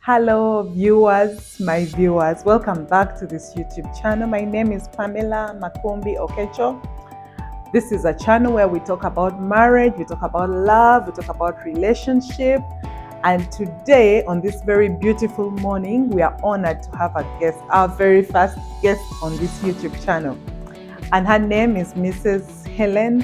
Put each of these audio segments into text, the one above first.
Hello, viewers, my viewers. Welcome back to this YouTube channel. My name is Pamela Makumbi Okecho. This is a channel where we talk about marriage, we talk about love, we talk about relationship. And today, on this very beautiful morning, we are honored to have a guest, our very first guest on this YouTube channel. And her name is Mrs. Helen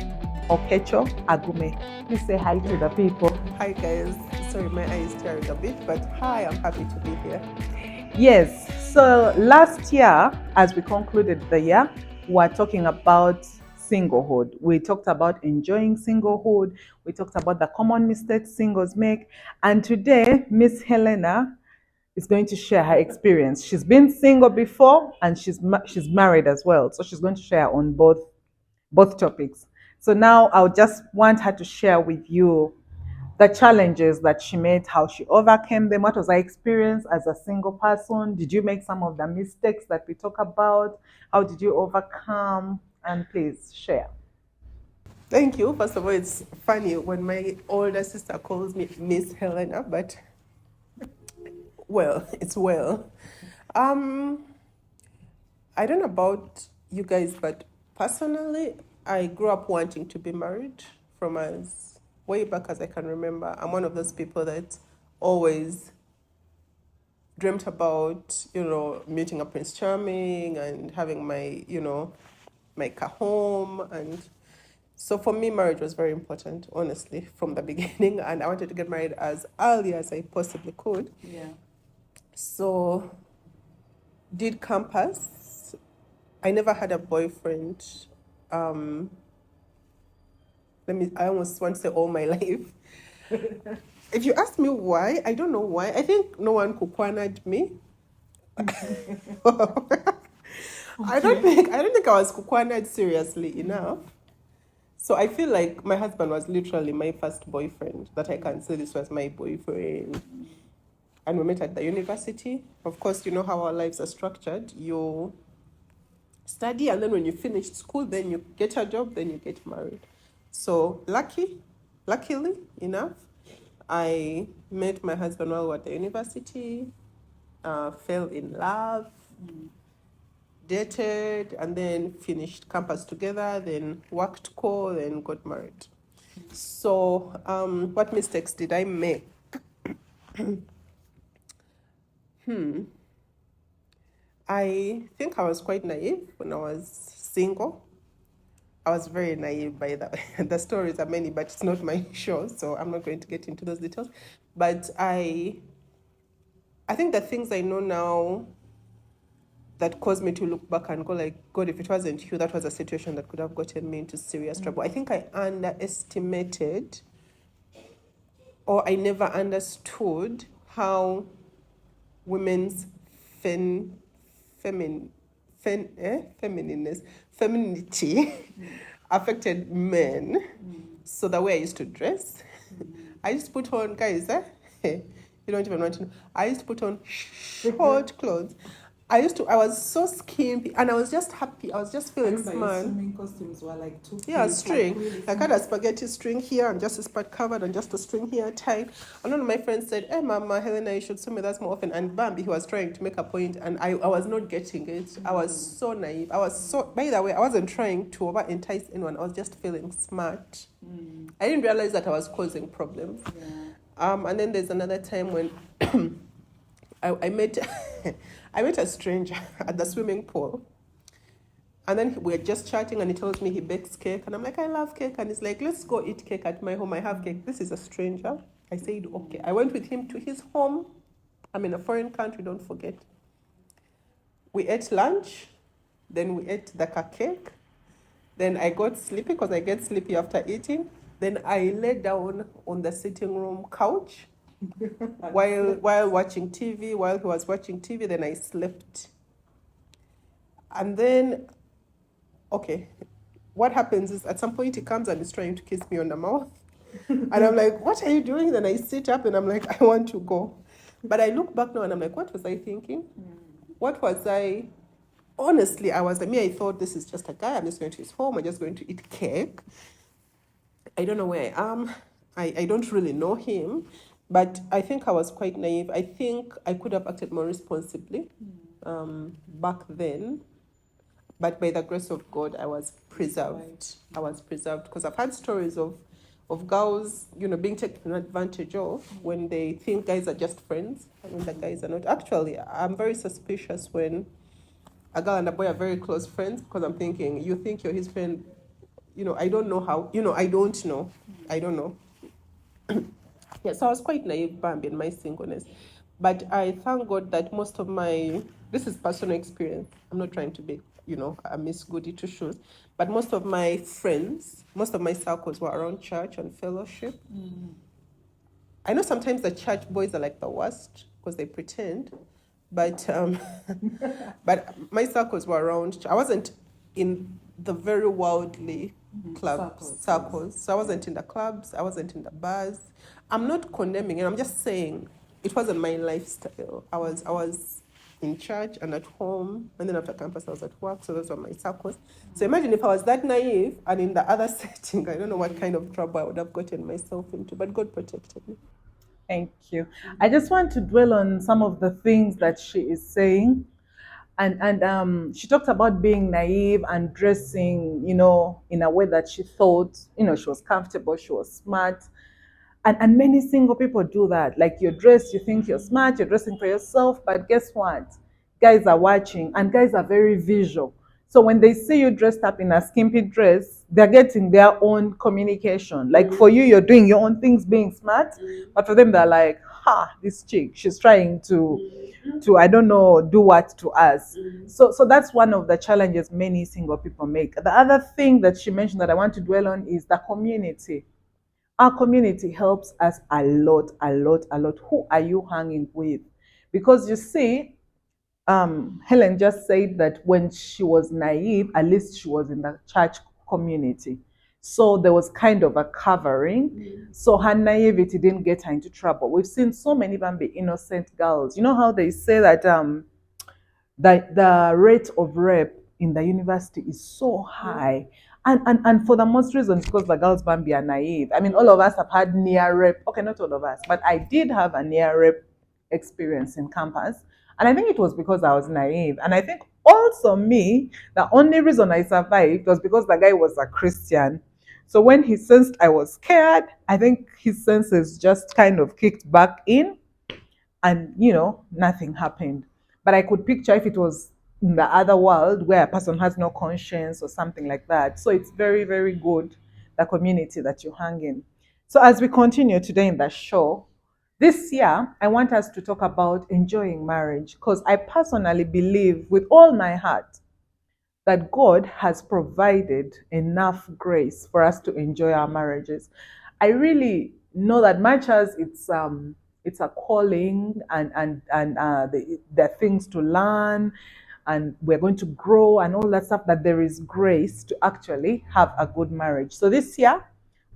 Okecho Agume. Please say hi to the people. Hi guys, sorry my eye is tearing a bit, but hi, I'm happy to be here. Yes, so last year, as we concluded the year, we were talking about singlehood. We talked about enjoying singlehood. We talked about the common mistakes singles make. And today, Miss Helena is going to share her experience. She's been single before and she's married as well. So she's going to share on both topics. So now I'll just want her to share with you the challenges that she made, how she overcame them. What was her experience as a single person? Did you make some of the mistakes that we talk about? How did you overcome? And please share. Thank you. First of all, it's funny when my older sister calls me Miss Helena, but well, it's well. Um, I don't know about you guys, but personally, I grew up wanting to be married from as way back as I can remember. I'm one of those people that always dreamt about, meeting a Prince Charming and having my car home. And so for me, marriage was very important, honestly, from the beginning. And I wanted to get married as early as I possibly could. Yeah. So did campus. I never had a boyfriend. I almost want to say all my life. If you ask me why, I don't know why. I think no one kukwanad me. I don't think I was kukwanad seriously enough. So I feel like my husband was literally my first boyfriend, that I can say this was my boyfriend. And we met at the university. Of course, you know how our lives are structured. You study, and then when you finish school, then you get a job, then you get married. So luckily enough, I met my husband while we were at the university, fell in love, dated, and then finished campus together, then worked core, then got married. So what mistakes did I make? I think I was quite naive when I was single. I was very naive by the way. The stories are many, but it's not my show, so I'm not going to get into those details. But I think the things I know now that caused me to look back and go like, God, if it wasn't you, that was a situation that could have gotten me into serious trouble. I think I underestimated, or I never understood how women's femininity affected men. So the way I used to dress, I used to put on, guys, you don't even want to know. I used to put on short clothes. I was so skimpy and I was just happy. I was just feeling smart. Swimming costumes were like two. Yeah, string. Really I had a spaghetti string here and just a spot covered and just a string here tied. And one of my friends said, hey, Mama, Helena, you should swim with us more often. And Bambi, he was trying to make a point and I was not getting it. I was so naive. By the way, I wasn't trying to over entice anyone. I was just feeling smart. I didn't realize that I was causing problems. Yeah. And then there's another time when I met I met a stranger at the swimming pool. And then we were just chatting and he tells me he bakes cake. And I'm like, I love cake. And he's like, let's go eat cake at my home. I have cake. This is a stranger. I said, okay. I went with him to his home. I'm in a foreign country, don't forget. We ate lunch. Then we ate the cake. Then I got sleepy because I get sleepy after eating. Then I lay down on the sitting room couch while watching TV. While he was watching TV, then I slept. And then, okay, what happens is at some point he comes and is trying to kiss me on the mouth. And I'm like, what are you doing? Then I sit up and I'm like, I want to go. But I look back now and I'm like, what was I thinking? What was I? Honestly, I thought this is just a guy. I'm just going to his home. I'm just going to eat cake. I don't know where I am. I don't really know him. But I think I was quite naive. I think I could have acted more responsibly back then. But by the grace of God, I was preserved. I was preserved because I've had stories of girls, being taken advantage of when they think guys are just friends and when the guys are not. Actually, I'm very suspicious when a girl and a boy are very close friends because I'm thinking, you think you're his friend, I don't know how, I don't know. I don't know. Yeah, so I was quite naive, Bambi, in my singleness. But I thank God that most of this is personal experience. I'm not trying to be, a Miss Goody two shoes. But most of my friends, most of my circles were around church and fellowship. I know sometimes the church boys are like the worst because they pretend. But but my circles were around. I wasn't in the very worldly circles. So I wasn't in the clubs. I wasn't in the bars. I'm not condemning it. I'm just saying it wasn't my lifestyle. I was in church and at home, and then after campus I was at work. So those were my circles. So imagine if I was that naive and in the other setting, I don't know what kind of trouble I would have gotten myself into. But God protected me. Thank you. I just want to dwell on some of the things that she is saying. And she talked about being naive and dressing, in a way that she thought, she was comfortable, she was smart. And many single people do that. Like you're dressed, you think you're smart, you're dressing for yourself, but guess what? Guys are watching and guys are very visual. So when they see you dressed up in a skimpy dress, they're getting their own communication. Like for you, you're doing your own things being smart, but for them, they're like, ha, this chick, she's trying to I don't know, do what to us. So that's one of the challenges many single people make. The other thing that she mentioned that I want to dwell on is the community. Our community helps us a lot, a lot, a lot. Who are you hanging with? Because you see, Helen just said that when she was naive, at least she was in the church community. So there was kind of a covering. So her naivety didn't get her into trouble. We've seen so many Bambi innocent girls. You know how they say that the rate of rape in the university is so high. And for the most reasons, because the girls Bambi are naive. I mean, all of us have had near rape. Okay, not all of us, but I did have a near rape experience in campus. And I think it was because I was naive. And I think also me, the only reason I survived was because the guy was a Christian. So when he sensed I was scared, I think his senses just kind of kicked back in and nothing happened. But I could picture if it was in the other world where a person has no conscience or something like that. So it's very, very good, the community that you hang in. So as we continue today in the show, this year I want us to talk about enjoying marriage, because I personally believe with all my heart that God has provided enough grace for us to enjoy our marriages. I really know that much as it's a calling, and there are things to learn, and we're going to grow and all that stuff, that there is grace to actually have a good marriage. So this year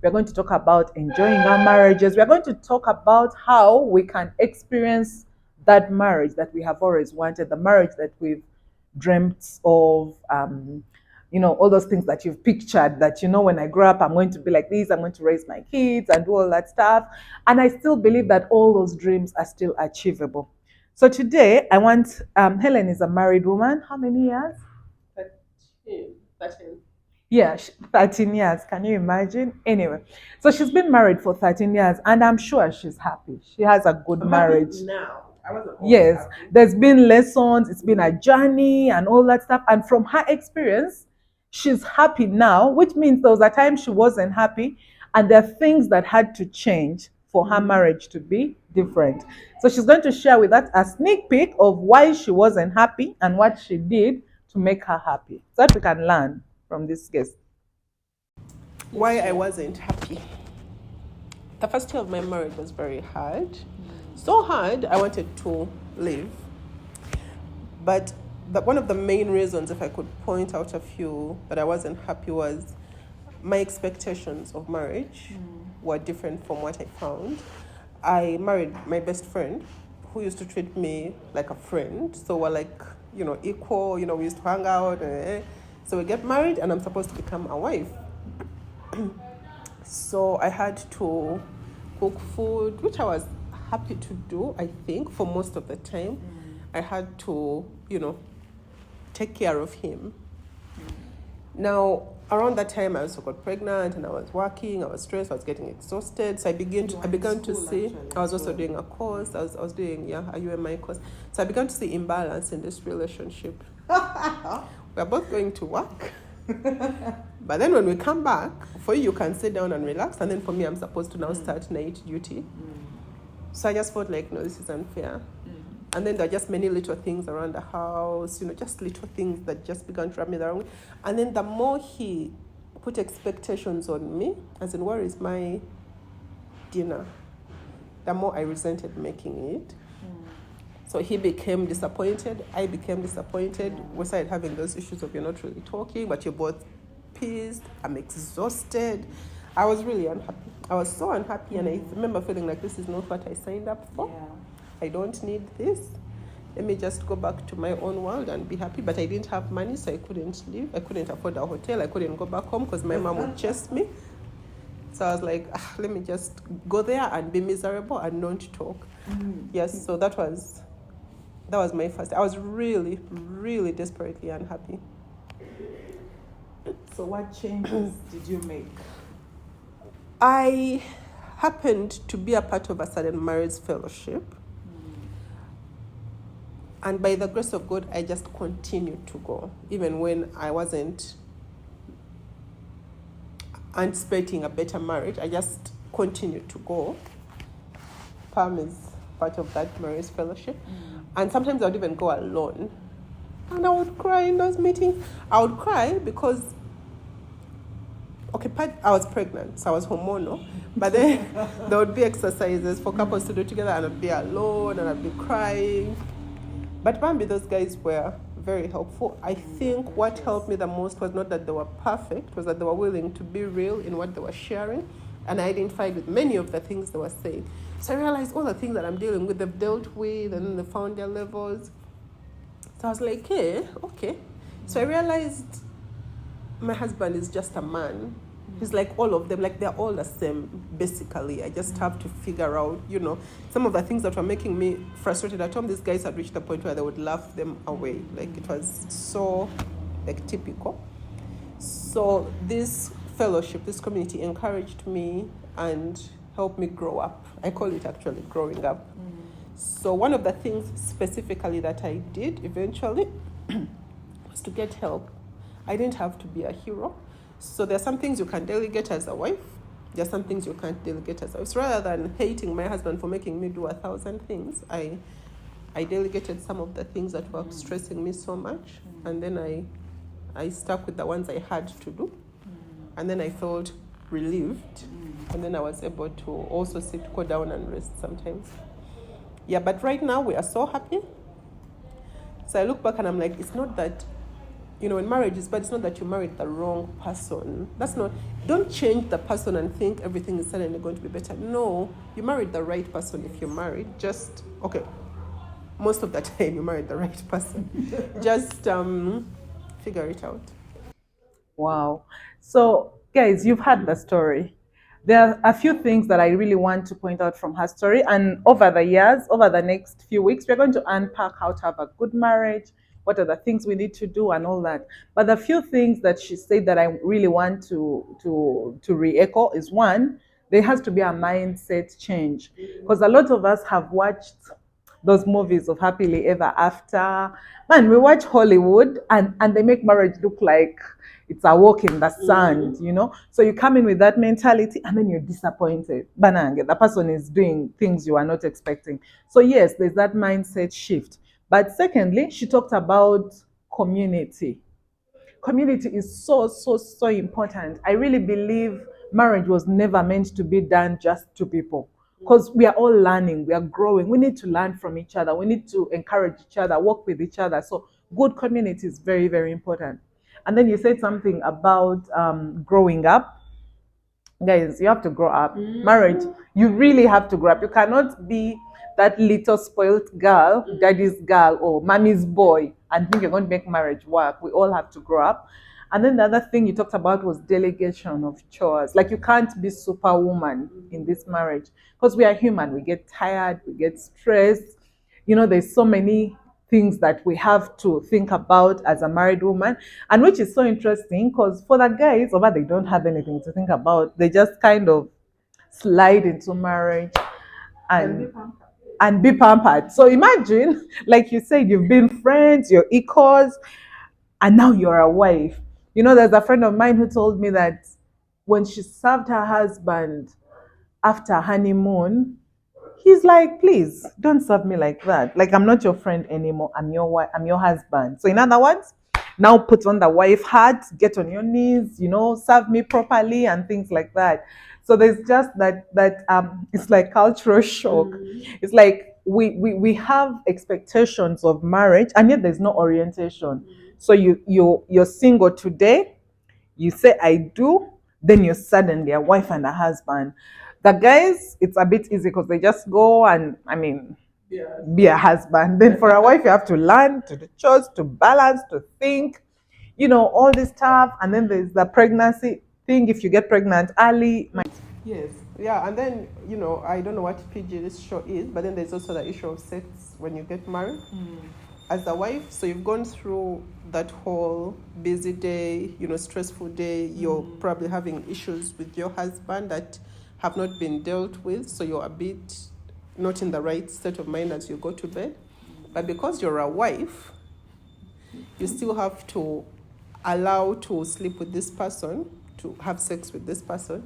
we're going to talk about enjoying our marriages. We're going to talk about how we can experience that marriage that we have always wanted, the marriage that we've dreamt of, all those things that you've pictured, that, when I grow up, I'm going to be like this, I'm going to raise my kids and do all that stuff. And I still believe that all those dreams are still achievable. So today, I want, Helen is a married woman. How many years? 13. Yeah, 13 years. Can you imagine? Anyway, so she's been married for 13 years, and I'm sure she's happy. She has a good marriage. Now, I wasn't Yes, happy. there's been lessons, it's been a journey and all that stuff. And from her experience, she's happy now, which means there was a time she wasn't happy, and there are things that had to change for her marriage to be different. So she's going to share with us a sneak peek of why she wasn't happy and what she did to make her happy, so that we can learn from this guest. Why I wasn't happy. The first year of my marriage was very hard. So hard, I wanted to leave. But one of the main reasons, if I could point out a few, that I wasn't happy was my expectations of marriage were different from what I found. I married my best friend, who used to treat me like a friend. So we're like, equal, we used to hang out. So we get married and I'm supposed to become a wife. So I had to cook food, which I was happy to do, I think, for most of the time. I had to, take care of him. Now, around that time, I also got pregnant and I was working, I was stressed, I was getting exhausted. So I began to see, I was also doing a course, I was doing, a UMI course. So I began to see imbalance in this relationship. We're both going to work. But then when we come back, for you can sit down and relax. And then for me, I'm supposed to now start night duty. So I just felt like, no, this is unfair. And then there are just many little things around the house, just little things that just began to rub me the wrong way. And then the more he put expectations on me, as in, where is my dinner? The more I resented making it. So he became disappointed. I became disappointed. We started having those issues of, you're not really talking, but you're both pissed. I'm exhausted. I was really unhappy. I was so unhappy, and I remember feeling like this is not what I signed up for. I don't need this. Let me just go back to my own world and be happy. But I didn't have money, so I couldn't leave. I couldn't afford a hotel. I couldn't go back home because my mom would chase me. So I was like, let me just go there and be miserable and not talk. Yes, so that was my first. I was really, really desperately unhappy. So what changes did you make? I happened to be a part of a certain marriage fellowship. And by the grace of God, I just continued to go, even when I wasn't anticipating a better marriage. I just continued to go. Pam is part of that marriage fellowship. And sometimes I would even go alone. And I would cry in those meetings. I would cry because, I was pregnant, so I was hormonal. But then there would be exercises for couples to do together, and I'd be alone and I'd be crying. But Bambi, those guys were very helpful. I think what helped me the most was not that they were perfect, was that they were willing to be real in what they were sharing. And I identified with many of the things they were saying. So I realized all the things that I'm dealing with, they've dealt with, and then they found their levels. So I was like, hey, okay. So I realized my husband is just a man. He's like all of them, like they're all the same, basically. I just have to figure out, some of the things that were making me frustrated at home. These guys had reached the point where they would laugh them away. Like, it was so, typical. So this fellowship, this community encouraged me and helped me grow up. I call it actually growing up. So one of the things specifically that I did eventually was to get help. I didn't have to be a hero. So there are some things you can delegate as a wife. There are some things you can't delegate as a wife. So rather than hating my husband for making me do 1,000 things, I delegated some of the things that were stressing me so much. And then I stuck with the ones I had to do. And then I felt relieved. And then I was able to also go down and rest sometimes. Yeah, but right now we are so happy. So I look back and I'm like, it's not that, in marriage is bad. It's not that you married the wrong person. Don't change the person and think everything is suddenly going to be better. No, you married the right person if you're married. Most of the time you married the right person. Just figure it out. Wow. So, guys, you've heard the story. There are a few things that I really want to point out from her story. And over the years, over the next few weeks, we're going to unpack how to have a good marriage, what are the things we need to do, and all that. But the few things that she said that I really want to re-echo is, one, there has to be a mindset change. Because a lot of us have watched those movies of happily ever after. Man, we watch Hollywood and they make marriage look like it's a walk in the sand. So you come in with that mentality and then you're disappointed. Banange, the person is doing things you are not expecting. So yes, there's that mindset shift. But secondly, she talked about community. Community is so, so, so important. I really believe marriage was never meant to be done just to people, because we are all learning, we are growing. We need to learn from each other. We need to encourage each other, work with each other. So good community is very, very important. And then you said something about growing up. Guys, you have to grow up. Marriage, you really have to grow up. You cannot be that little spoiled girl, daddy's girl, or mommy's boy, and think you're going to make marriage work. We all have to grow up. And then the other thing you talked about was delegation of chores. Like you can't be superwoman in this marriage because we are human. We get tired, we get stressed. There's so many things that we have to think about as a married woman, and which is so interesting because for the guys over, they don't have anything to think about. They just kind of slide into marriage and be pampered. So imagine, like you said, you've been friends, you're equals, and now you're a wife. There's a friend of mine who told me that when she served her husband after honeymoon, he's like, please don't serve me like that. Like, I'm not your friend anymore. I'm your wife, I'm your husband. So in other words, now put on the wife hat, get on your knees, serve me properly and things like that. So there's just that it's like cultural shock. It's like we have expectations of marriage and yet there's no orientation. So you're single today, you say I do, then you're suddenly a wife and a husband. The guys, it's a bit easy because they just go and, be a husband. Then for a wife, you have to learn to do chores, to balance, to think, all this stuff. And then there's the pregnancy thing. If you get pregnant early, Yes. Yeah, and then, I don't know what PG this show is, but then there's also the issue of sex when you get married. As a wife, so you've gone through that whole busy day, stressful day. You're probably having issues with your husband that have not been dealt with, so you're a bit not in the right state of mind as you go to bed. But because you're a wife, you still have to allow to sleep with this person, to have sex with this person.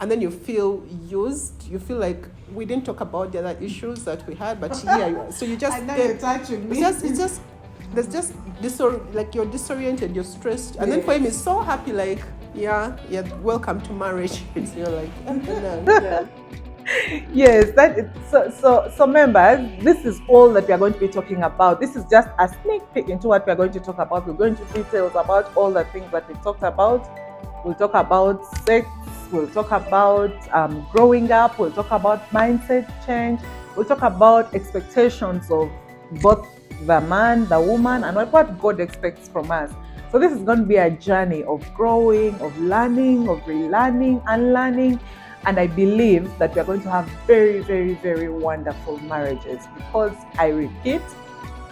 And then you feel used. You feel like we didn't talk about the other issues that we had, but yeah, so you just I know you're touching me. it's just there's just like you're disoriented, you're stressed, and then for him he's so happy, like yeah, welcome to marriage. It's you're like no. Yes, so members, this is all that we are going to be talking about. This is just a sneak peek into what we are going to talk about. We're going to details about all the things that we talked about. We'll talk about sex, we'll talk about growing up, we'll talk about mindset change, we'll talk about expectations of both the man, the woman, and what God expects from us. So this is going to be a journey of growing, of learning, of relearning, unlearning. And I believe that we are going to have very, very, very wonderful marriages because I repeat,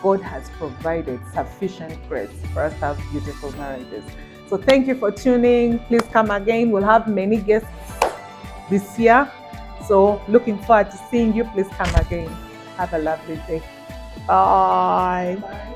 God has provided sufficient grace for us to have beautiful marriages. So thank you for tuning. Please come again. We'll have many guests this year. So looking forward to seeing you. Please come again. Have a lovely day. Bye.